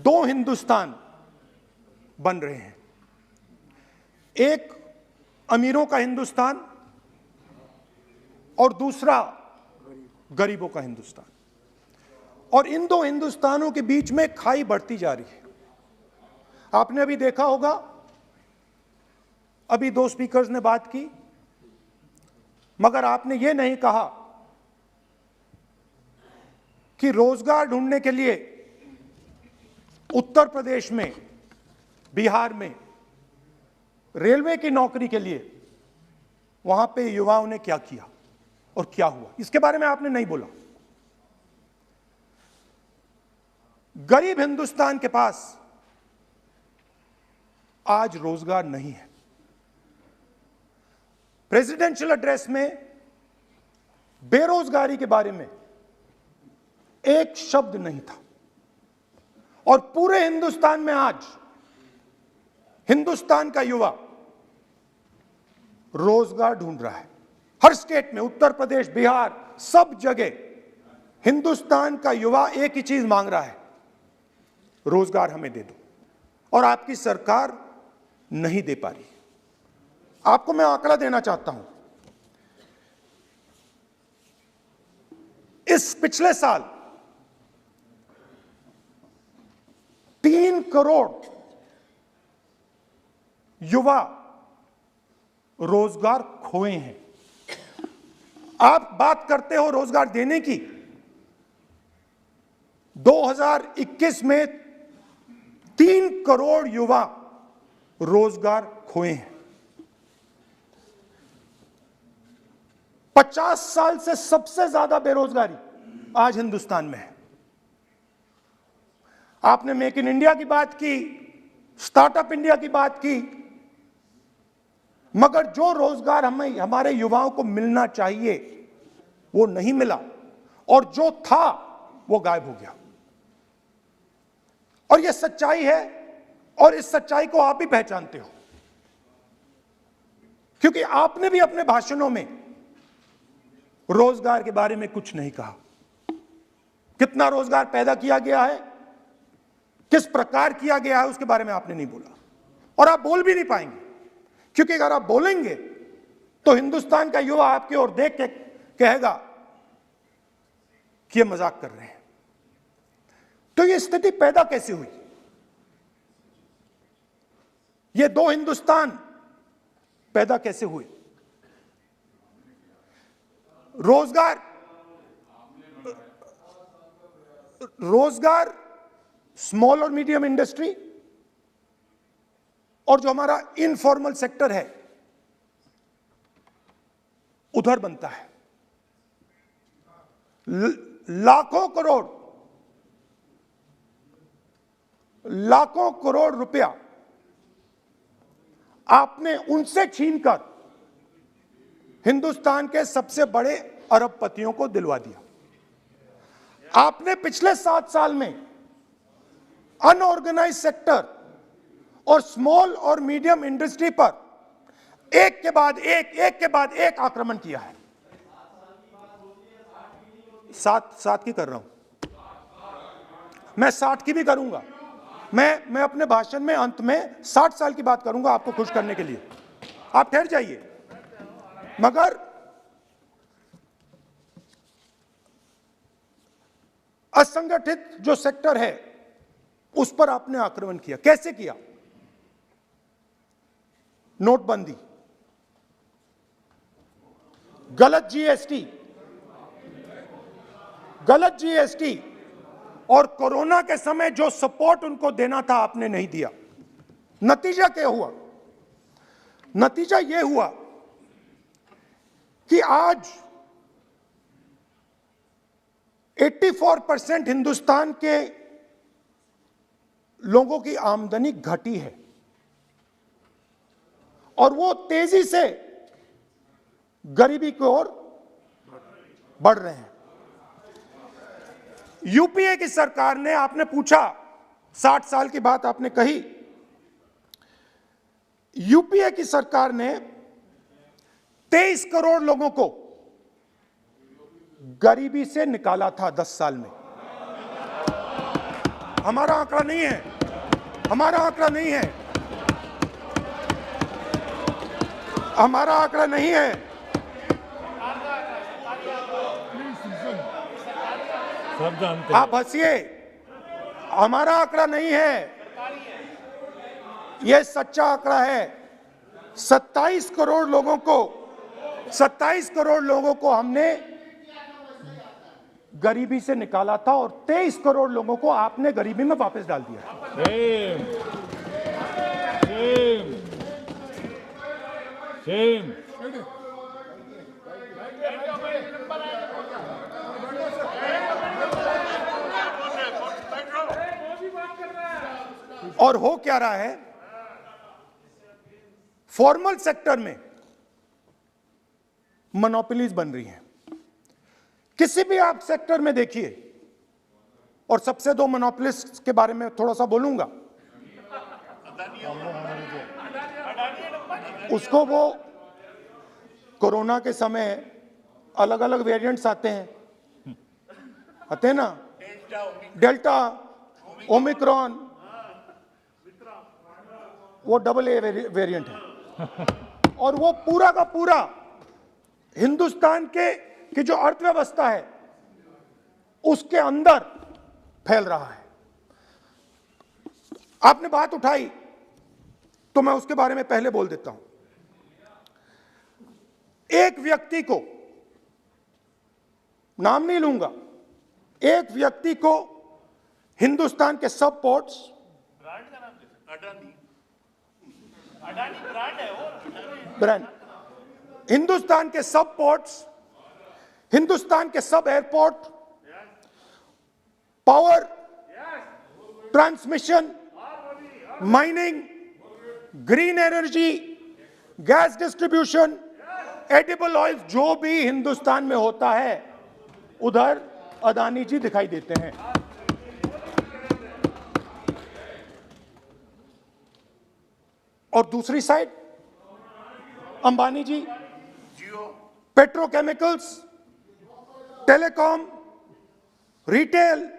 दो हिंदुस्तान बन रहे हैं, एक अमीरों का हिंदुस्तान और दूसरा गरीबों का हिंदुस्तान। और इन दो हिंदुस्तानों के बीच में खाई बढ़ती जा रही है। आपने अभी देखा होगा, अभी दो स्पीकर्स ने बात की, मगर आपने ये नहीं कहा कि रोजगार ढूंढने के लिए उत्तर प्रदेश में, बिहार में रेलवे की नौकरी के लिए वहां पे युवाओं ने क्या किया और क्या हुआ, इसके बारे में आपने नहीं बोला। गरीब हिंदुस्तान के पास आज रोजगार नहीं है। प्रेसिडेंशियल एड्रेस में बेरोजगारी के बारे में एक शब्द नहीं था। और पूरे हिंदुस्तान में आज हिंदुस्तान का युवा रोजगार ढूंढ रहा है। हर स्टेट में, उत्तर प्रदेश, बिहार, सब जगह हिंदुस्तान का युवा एक ही चीज मांग रहा है, रोजगार हमें दे दो। और आपकी सरकार नहीं दे पा रही। आपको मैं आंकड़ा देना चाहता हूं। इस पिछले साल 3 करोड़ युवा रोजगार खोए हैं। आप बात करते हो रोजगार देने की। 2021 में 3 करोड़ युवा रोजगार खोए हैं। 50 साल से सबसे ज्यादा बेरोजगारी आज हिंदुस्तान में है। आपने मेक इन इंडिया की बात की, स्टार्टअप इंडिया की बात की, मगर जो रोजगार हमें, हमारे युवाओं को मिलना चाहिए वो नहीं मिला, और जो था वो गायब हो गया। और ये सच्चाई है, और इस सच्चाई को आप भी पहचानते हो, क्योंकि आपने भी अपने भाषणों में रोजगार के बारे में कुछ नहीं कहा। कितना रोजगार पैदा किया गया है, किस प्रकार किया गया है, उसके बारे में आपने नहीं बोला। और आप बोल भी नहीं पाएंगे, क्योंकि अगर आप बोलेंगे तो हिंदुस्तान का युवा आपकी ओर देख के कहेगा कि ये मजाक कर रहे हैं। तो ये स्थिति पैदा कैसे हुई? ये दो हिंदुस्तान पैदा कैसे हुए? रोजगार स्मॉल और मीडियम इंडस्ट्री और जो हमारा इनफॉर्मल सेक्टर है उधर बनता है। लाखों करोड़ रुपया आपने उनसे छीनकर हिंदुस्तान के सबसे बड़े अरबपतियों को दिलवा दिया। आपने पिछले 7 साल में अनऑर्गेनाइज्ड सेक्टर और स्मॉल और मीडियम इंडस्ट्री पर एक के बाद एक आक्रमण किया है। 7 की कर रहा हूं मैं, 60 की भी करूंगा मैं अपने भाषण में अंत में 60 साल की बात करूंगा आपको खुश करने के लिए। आप ठहर जाइए। मगर असंगठित जो सेक्टर है उस पर आपने आक्रमण किया। कैसे किया? नोटबंदी, गलत जीएसटी और कोरोना के समय जो सपोर्ट उनको देना था आपने नहीं दिया। नतीजा क्या हुआ? नतीजा यह हुआ कि आज 84% हिंदुस्तान के लोगों की आमदनी घटी है और वो तेजी से गरीबी की ओर बढ़ रहे हैं। यूपीए की सरकार ने, आपने पूछा 60 साल की बात आपने कही, यूपीए की सरकार ने 23 करोड़ लोगों को गरीबी से निकाला था 10 साल में। हमारा आंकड़ा नहीं है, हमारा आंकड़ा नहीं है, हमारा आंकड़ा नहीं है। सब जानते हैं। आप हंसिए, हमारा आंकड़ा नहीं है, यह सच्चा आंकड़ा है। 27 करोड़ लोगों को, 27 करोड़ लोगों को हमने गरीबी से निकाला था और 23 करोड़ लोगों को आपने गरीबी में वापस डाल दिया। Same same same. और हो क्या रहा है, फॉर्मल सेक्टर में मोनोपोलीज बन रही हैं। किसी भी आप सेक्टर में देखिए, और सबसे दो मोनोपोलिस्ट के बारे में थोड़ा सा बोलूंगा। उसको वो कोरोना के समय अलग अलग वेरिएंट्स आते हैं ना, डेल्टा, ओमिक्रॉन, वो AA वेरिएंट है। और वो पूरा का पूरा हिंदुस्तान की जो अर्थव्यवस्था है उसके अंदर फैल रहा है। आपने बात उठाई तो मैं उसके बारे में पहले बोल देता हूं। एक व्यक्ति को, नाम नहीं लूंगा, एक व्यक्ति को हिंदुस्तान के सब पोर्ट्स, ब्रांड, हिंदुस्तान के सब पोर्ट्स, हिंदुस्तान के सब airport, power, transmission, mining, green energy, gas distribution, edible oil, जो भी हिंदुस्तान में होता है उधर अदानी जी दिखाई देते हैं। और दूसरी side Ambani ji petrochemicals, telecom, retail,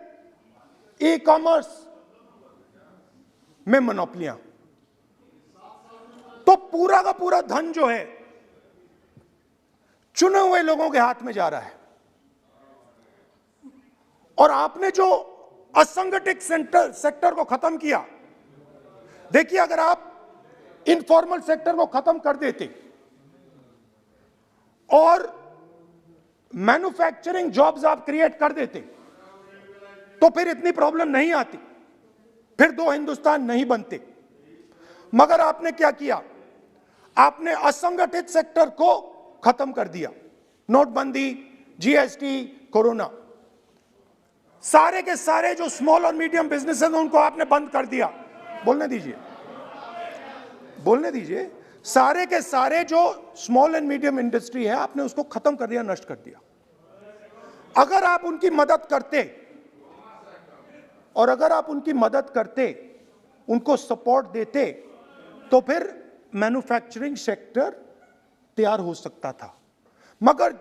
e commerce में मोनोपोलियां। तो पूरा का पूरा धन जो है चुने हुए लोगों के हाथ में जा रहा है। और आपने जो असंगठित सेक्टर को खत्म किया, देखिए अगर आप इनफॉर्मल सेक्टर को खत्म कर देते और मैन्युफैक्चरिंग जॉब्स आप क्रिएट कर देते तो फिर इतनी प्रॉब्लम नहीं आती, फिर दो हिंदुस्तान नहीं बनते। मगर आपने क्या किया, आपने असंगठित सेक्टर को खत्म कर दिया। नोटबंदी, जीएसटी, कोरोना, सारे के सारे जो स्मॉल और मीडियम बिजनेसेस हैं उनको आपने बंद कर दिया। बोलने दीजिए, बोलने दीजिए। सारे के सारे जो स्मॉल एंड मीडियम इंडस्ट्री है आपने उसको खत्म कर दिया, नष्ट कर दिया। अगर आप उनकी मदद करते, और अगर आप उनकी मदद करते, उनको सपोर्ट देते, तो फिर मैन्युफैक्चरिंग सेक्टर तैयार हो सकता था। मगर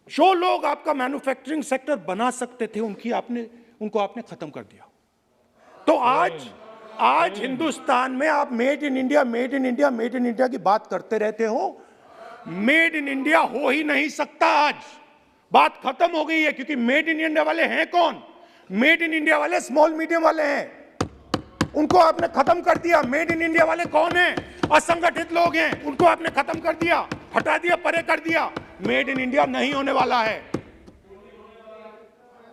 जो लोग आपका मैन्युफैक्चरिंग सेक्टर बना सकते थे उनको आपने खत्म कर दिया। तो आज हिंदुस्तान में आप made in India, made in India, made in India की बात करते रहते हो। मेड इन इंडिया हो ही नहीं सकता। आज बात खत्म हो गई है, क्योंकि मेड इन इंडिया वाले हैं कौन? मेड इन इंडिया वाले स्मॉल मीडियम वाले हैं, उनको आपने खत्म कर दिया। मेड इन इंडिया वाले कौन हैं? असंगठित लोग हैं, उनको आपने खत्म कर दिया, हटा दिया, परे कर दिया। मेड इन इंडिया नहीं होने वाला है।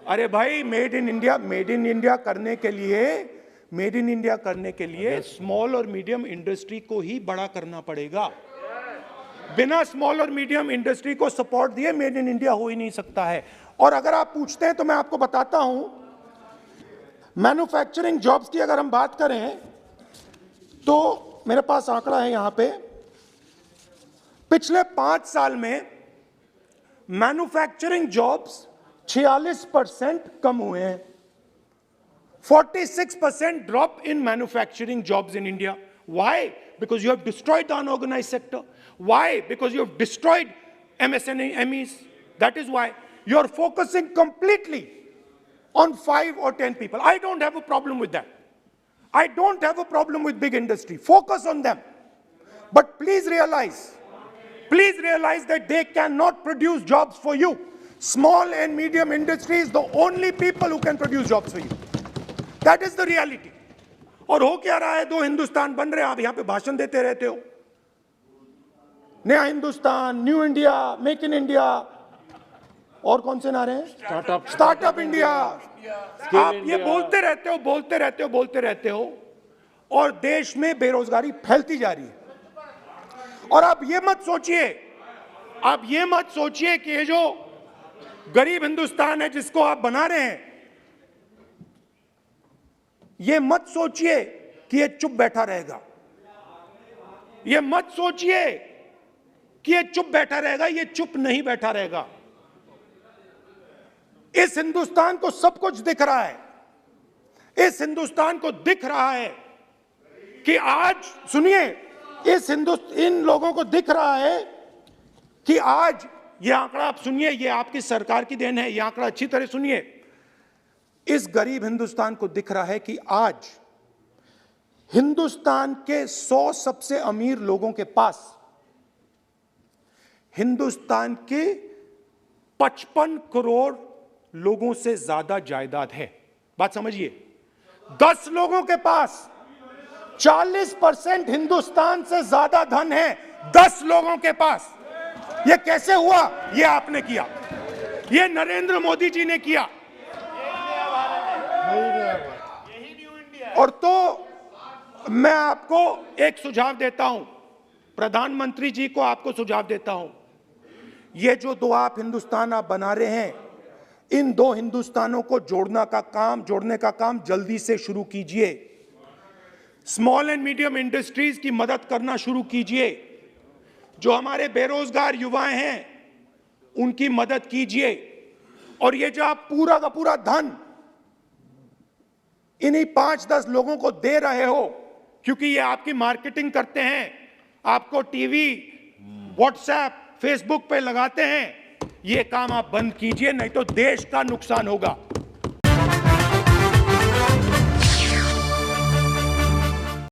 अरे भाई, मेड इन इंडिया करने के लिए, मेड इन इंडिया करने के लिए स्मॉल और मीडियम इंडस्ट्री को ही बड़ा करना पड़ेगा। बिना स्मॉल और मीडियम इंडस्ट्री को सपोर्ट दिए मेड इन इंडिया हो ही नहीं सकता है। और अगर आप पूछते हैं तो मैं आपको बताता हूं, मैन्युफैक्चरिंग जॉब्स की अगर हम बात करें तो मेरे पास आंकड़ा है यहां पे। पिछले 5 साल में मैन्युफैक्चरिंग जॉब्स 46% कम हुए हैं। 46% drop in manufacturing jobs in India. Why? Because you have destroyed the unorganized sector. Why? Because you have destroyed MSMEs. That is why you are focusing completely on 5 or 10 people. I don't have a problem with that. I don't have a problem with big industry. Focus on them. But please realize that they cannot produce jobs for you. Small and medium industry is the only people who can produce jobs for you. That is the reality. और हो क्या रहा है, दो हिंदुस्तान बन रहे हैं, आप यहां पे भाषण देते रहते हो, नया Hindustan, new India, make in India, और कौन से नारे हैं, स्टार्टअप इंडिया। आप ये बोलते रहते हो और देश में बेरोजगारी फैलती जा रही है। और आप ये मत सोचिए कि ये जो गरीब हिंदुस्तान है जिसको आप बना रहे हैं, ये मत सोचिए कि ये चुप बैठा रहेगा। ये मत सोचिए कि ये चुप बैठा रहेगा, ये चुप नहीं बैठा रहेगा। इस हिंदुस्तान को सब कुछ दिख रहा है। इस हिंदुस्तान को दिख रहा है कि आज, सुनिए, इन लोगों को दिख रहा है कि आज, ये आंकड़ा आप सुनिए, ये आपकी सरकार की देन है, ये आंकड़ा अच्छी तरह सुनिए। इस गरीब हिंदुस्तान को दिख रहा है कि आज हिंदुस्तान के 100 सबसे अमीर लोगों के पास हिंदुस्तान के 55 करोड़ लोगों से ज्यादा जायदाद है। बात समझिए, 10 लोगों के पास 40% हिंदुस्तान से ज्यादा धन है, 10 लोगों के पास। यह कैसे हुआ? यह आपने किया, यह नरेंद्र मोदी जी ने किया। और तो मैं आपको एक सुझाव देता हूं, प्रधानमंत्री जी को आपको सुझाव देता हूं, ये जो दो आप हिंदुस्तान आप बना रहे हैं, इन दो हिंदुस्तानों को जोड़ने का काम जल्दी से शुरू कीजिए। स्मॉल एंड मीडियम इंडस्ट्रीज की मदद करना शुरू कीजिए। जो हमारे बेरोजगार युवाएं हैं उनकी मदद कीजिए। और ये जो आप पूरा का पूरा धन इन्हीं 5-10 लोगों को दे रहे हो, क्योंकि ये आपकी मार्केटिंग करते हैं, आपको टीवी, व्हाट्सएप, फेसबुक पे लगाते हैं, ये काम आप बंद कीजिए, नहीं तो देश का नुकसान होगा।